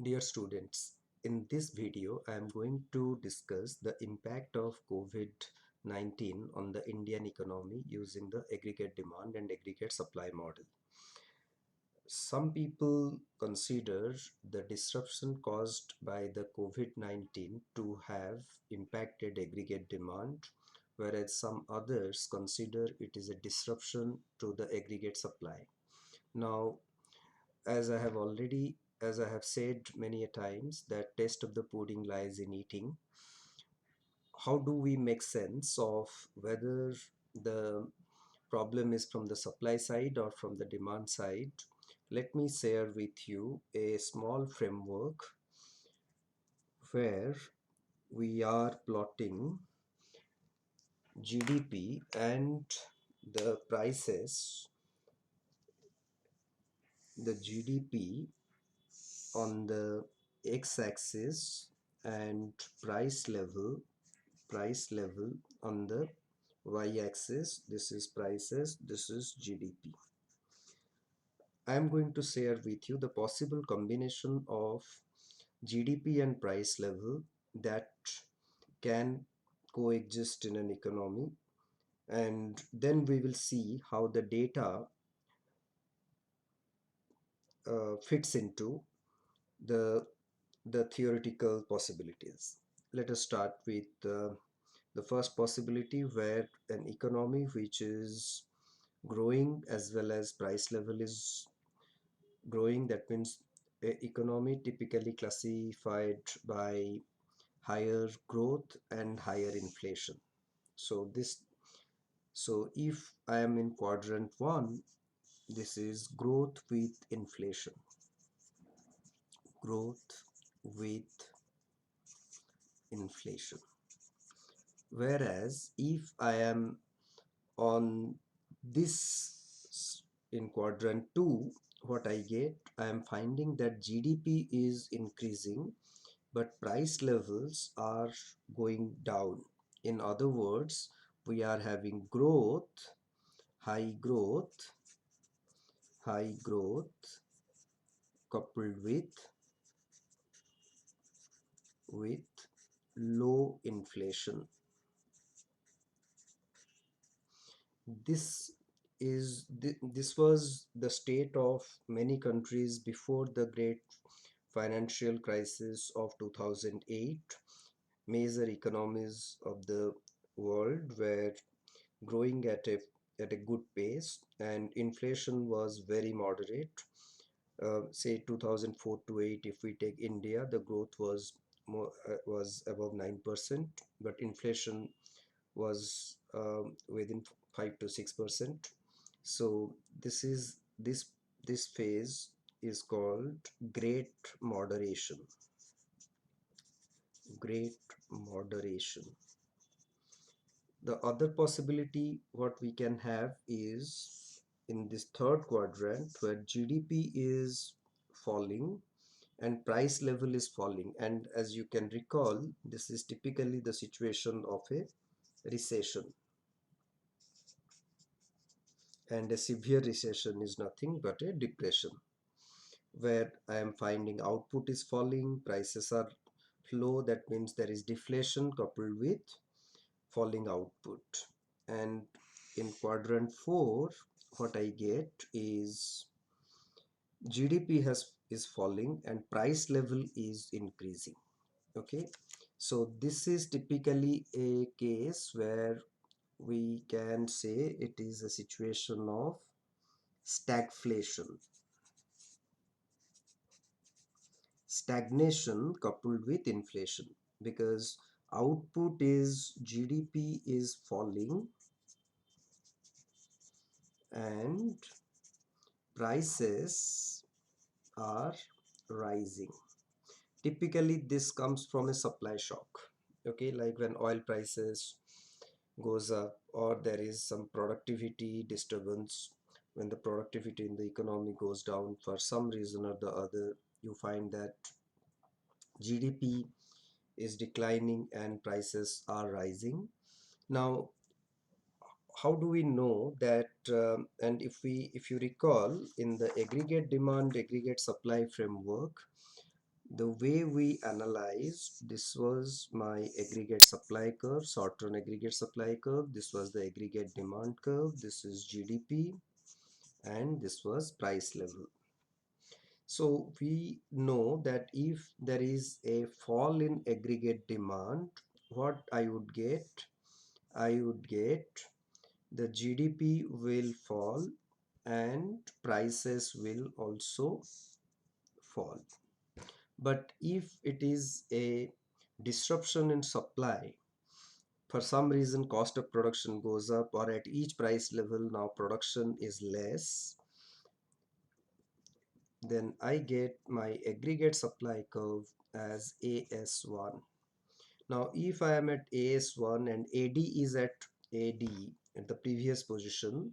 Dear students, in this video I am going to discuss the impact of COVID-19 on the Indian economy using the aggregate demand and aggregate supply model. Some people consider the disruption caused by the COVID-19 to have impacted aggregate demand, whereas some others consider it is a disruption to the aggregate supply. Now, as I have said many a times, that taste of the pudding lies in eating. How do we make sense of whether the problem is from the supply side or from the demand side? Let me share with you a small framework where we are plotting GDP and the prices, the GDP on the x-axis and price level on the y-axis. This is prices, this is GDP. I am going to share with you the possible combination of GDP and price level that can coexist in an economy, and then we will see how the data fits into the theoretical possibilities. Let us start with the first possibility, where an economy which is growing as well as price level is growing. That means a economy typically classified by higher growth and higher inflation. So if I am in quadrant 1, this is growth with inflation. Growth with inflation. Whereas if I am on this in quadrant 2, what I get, I am finding that GDP is increasing but price levels are going down. In other words, we are having high growth, high growth coupled with low inflation. This was the state of many countries before the great financial crisis of 2008. Major economies of the world were growing at a good pace, and inflation was very moderate. Say 2004 to 8, if we take India, the growth was above 9%, but inflation was within 5 to 6%. So this phase is called great moderation. Great moderation. The other possibility what we can have is in this third quadrant, where GDP is falling and price level is falling, and as you can recall, this is typically the situation of a recession, and a severe recession is nothing but a depression, where I am finding output is falling, prices are low. That means there is deflation coupled with falling output. And in quadrant 4, what I get is GDP is falling and price level is increasing. Okay, so this is typically a case where we can say it is a situation of stagflation. Stagnation coupled with inflation, because output is GDP is falling and prices are rising. Typically this comes from a supply shock. Okay, like when oil prices goes up, or there is some productivity disturbance. When the productivity in the economy goes down for some reason or the other, you find that GDP is declining and prices are rising. Now, how do we know that? And if you recall, in the aggregate demand, aggregate supply framework, The way we analyzed, this was my aggregate supply curve, short-run aggregate supply curve. This was the aggregate demand curve. This is GDP, and this was price level. So we know that if there is a fall in aggregate demand, what I would get the GDP will fall and prices will also fall. But if it is a disruption in supply, for some reason cost of production goes up, or at each price level now production is less, then I get my aggregate supply curve as AS1. Now if I am at AS1 and AD is at AD at the previous position,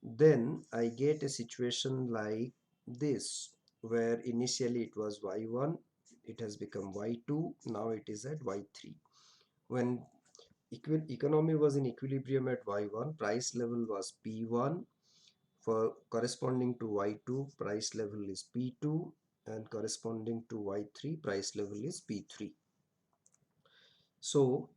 then I get a situation like this, where initially it was Y1, it has become Y2, now it is at Y3. When economy was in equilibrium at Y1, price level was P1. For corresponding to Y2, price level is P2, and corresponding to Y3, price level is P3. So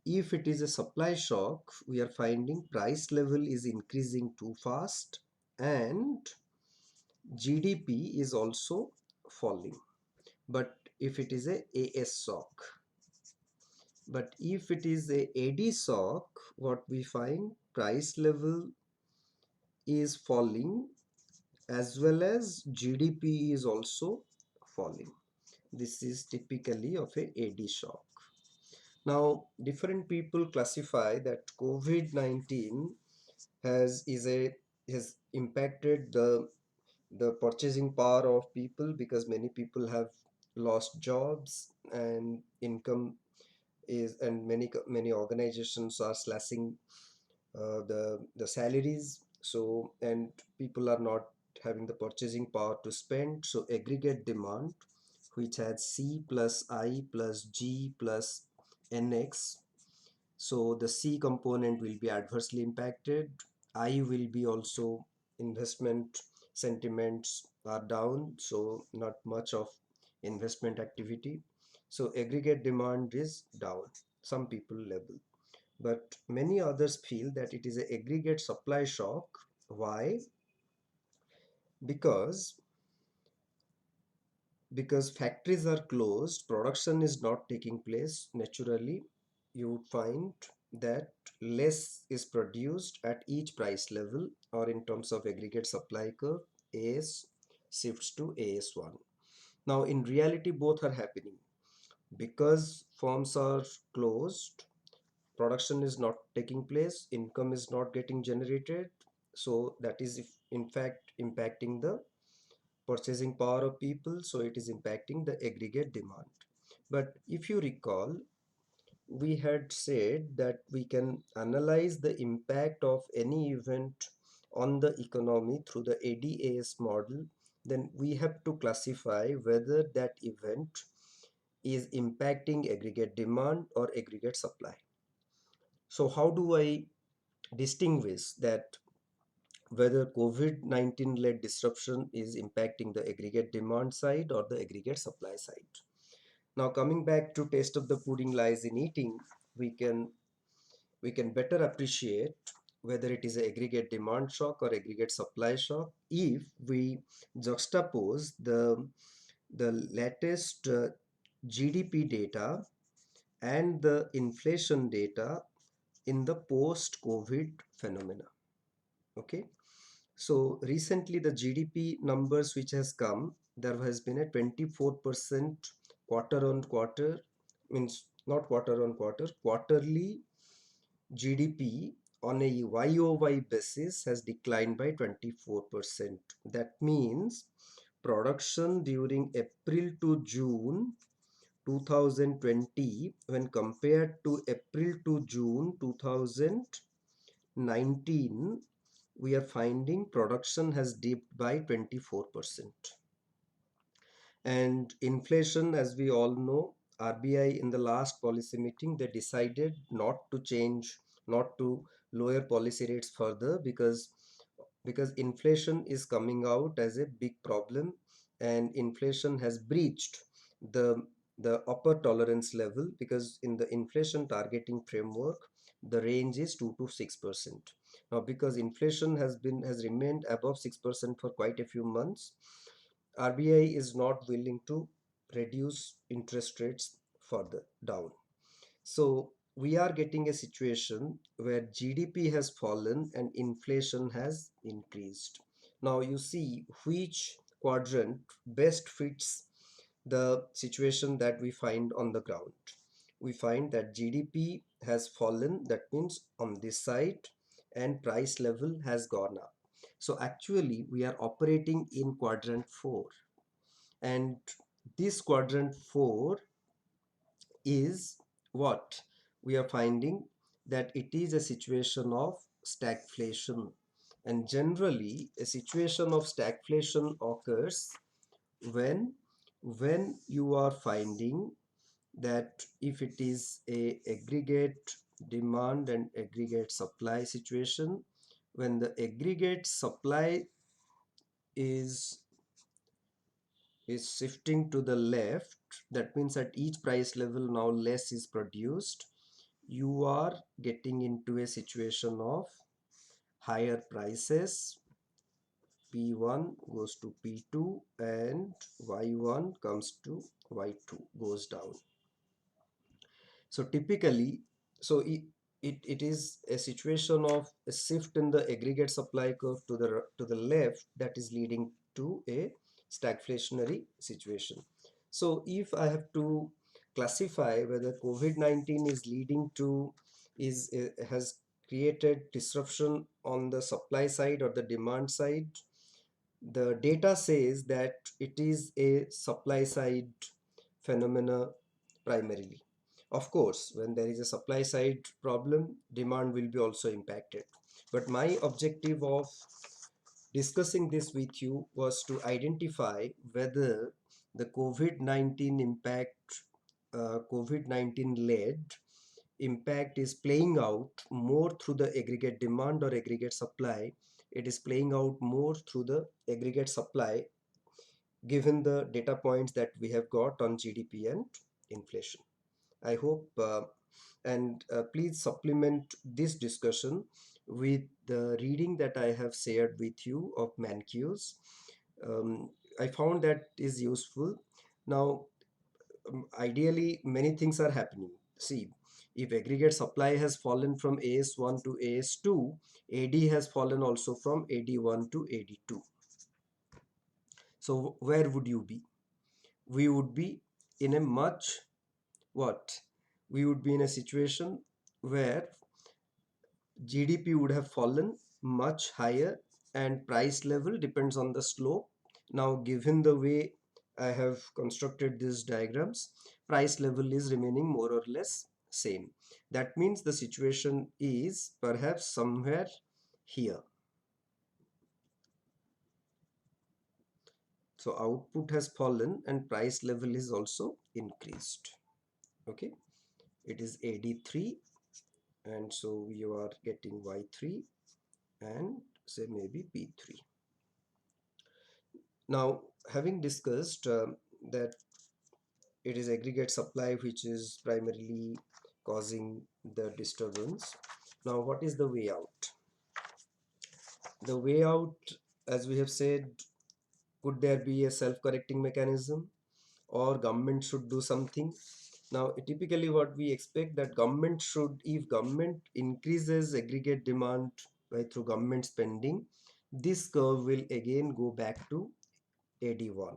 if it is a supply shock, we are finding price level is increasing too fast and GDP is also falling. But if it is a AS shock, but if it is a AD shock, what we find, price level is falling as well as GDP is also falling. This is typically of a AD shock. Now, different people classify that COVID-19 has impacted the purchasing power of people, because many people have lost jobs and income is, and many organizations are slashing the salaries, so, and people are not having the purchasing power to spend, so aggregate demand, which has C plus I plus G plus NX, so the C component will be adversely impacted. I will be also, investment sentiments are down, so not much of investment activity, so aggregate demand is down, some people level. But many others feel that it is an aggregate supply shock. Why? Because because factories are closed, production is not taking place naturally. You would find that less is produced at each price level, or in terms of aggregate supply curve, AS shifts to AS1. Now in reality both are happening, because firms are closed, production is not taking place, income is not getting generated, so that is if in fact impacting the purchasing power of people, so it is impacting the aggregate demand. But if you recall, we had said that we can analyze the impact of any event on the economy through the ADAS model. Then we have to classify whether that event is impacting aggregate demand or aggregate supply. So how do I distinguish that whether COVID-19 led disruption is impacting the aggregate demand side or the aggregate supply side? Now coming back to taste of the pudding lies in eating, we can we can better appreciate whether it is an aggregate demand shock or aggregate supply shock if we juxtapose the latest GDP data and the inflation data in the post-COVID phenomena. Okay, so recently the GDP numbers which has come, there has been a 24% quarter on quarter, means not quarter on quarter, quarterly GDP on a YOY basis has declined by 24%. That means production during April to June 2020 when compared to April to June 2019, we are finding production has dipped by 24%. And inflation, as we all know, RBI in the last policy meeting, they decided not to change, not to lower policy rates further, because inflation is coming out as a big problem. and inflation has breached the the upper tolerance level, because in the inflation targeting framework the range is 2 to 6%. Now because inflation has remained above 6% for quite a few months, RBI is not willing to reduce interest rates further down. So we are getting a situation where GDP has fallen and inflation has increased. Now you see which quadrant best fits the situation that we find on the ground. We find that GDP has fallen, that means on this side, and price level has gone up. So actually we are operating in quadrant 4, and this quadrant 4 is what we are finding, that it is a situation of stagflation. And generally a situation of stagflation occurs when you are finding that if it is a aggregate demand and aggregate supply situation, when the aggregate supply is shifting to the left, that means at each price level now less is produced, you are getting into a situation of higher prices. P1 goes to P2 and Y1 comes to Y2, goes down. So typically, so it is a situation of a shift in the aggregate supply curve to the left that is leading to a stagflationary situation. So if I have to classify whether COVID-19 is leading to has created disruption on the supply side or the demand side, the data says that it is a supply side phenomena primarily. Of course, when there is a supply side problem, demand will be also impacted. But my objective of discussing this with you was to identify whether the COVID-19 impact, COVID-19 led impact is playing out more through the aggregate demand or aggregate supply. It is playing out more through the aggregate supply, given the data points that we have got on GDP and inflation. I hope, and please supplement this discussion with the reading that I have shared with you of Mankiew's. I found that is useful. Now, ideally, many things are happening. See, if aggregate supply has fallen from AS1 to AS2, AD has fallen also from AD1 to AD2. So where would you be? We would be in a much what? We would be in a situation where GDP would have fallen much higher and price level depends on the slope. Now, given the way I have constructed these diagrams, price level is remaining more or less same. That means the situation is perhaps somewhere here. So output has fallen and price level is also increased. Okay, it is AD3, and so you are getting Y3 and say maybe P3. Now, having discussed that it is aggregate supply which is primarily causing the disturbance, now what is the way out? The way out, as we have said, could there be a self-correcting mechanism, or government should do something? Now, typically what we expect that government should, if government increases aggregate demand by through government spending, this curve will again go back to AD1,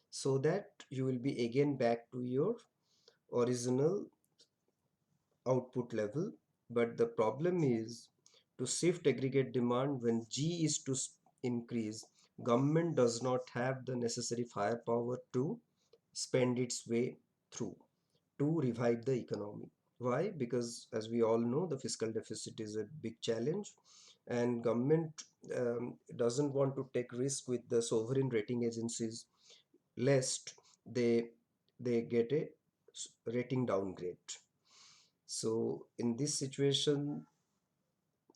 so that you will be again back to your original output level. But the problem is, to shift aggregate demand when G is to increase, government does not have the necessary firepower to spend its way through to revive the economy. Why? Because as we all know, the fiscal deficit is a big challenge, and government doesn't want to take risk with the sovereign rating agencies, lest they get a rating downgrade. So in this situation,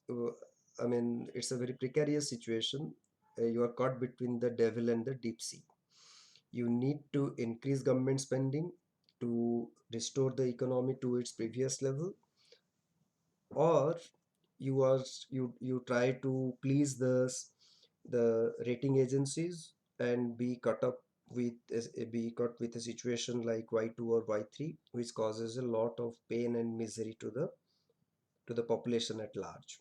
uh, I mean, it's a very precarious situation. You are caught between the devil and the deep sea. You need to increase government spending to restore the economy to its previous level, or you try to please the rating agencies and be caught with a situation like Y2 or Y3, which causes a lot of pain and misery to the population at large.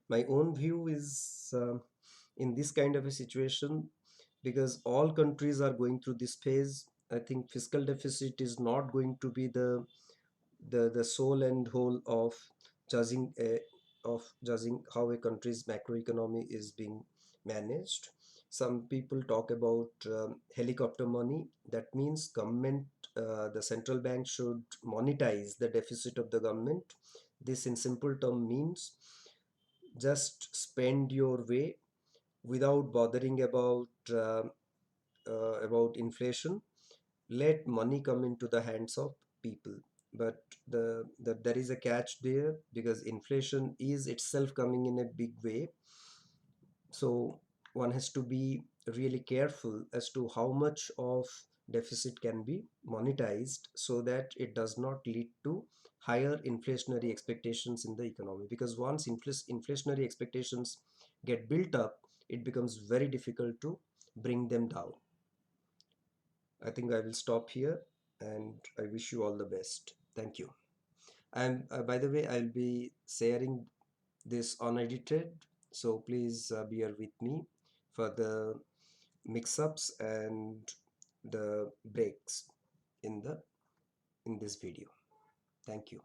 My own view is, in this kind of a situation, because all countries are going through this phase, I think fiscal deficit is not going to be the soul and whole judging a, of judging how a country's macroeconomy is being managed. Some people talk about helicopter money. That means the central bank should monetize the deficit of the government. This, in simple term, means just spend your way without bothering about inflation. Let money come into the hands of people. But there is a catch there, because inflation is itself coming in a big way. So one has to be really careful as to how much of deficit can be monetized, so that it does not lead to higher inflationary expectations in the economy. Because once inflationary expectations get built up, it becomes very difficult to bring them down. I think I will stop here, and I wish you all the best. Thank you. And by the way, I'll be sharing this unedited, so please bear with me for the mix-ups and the breaks in this video. Thank you.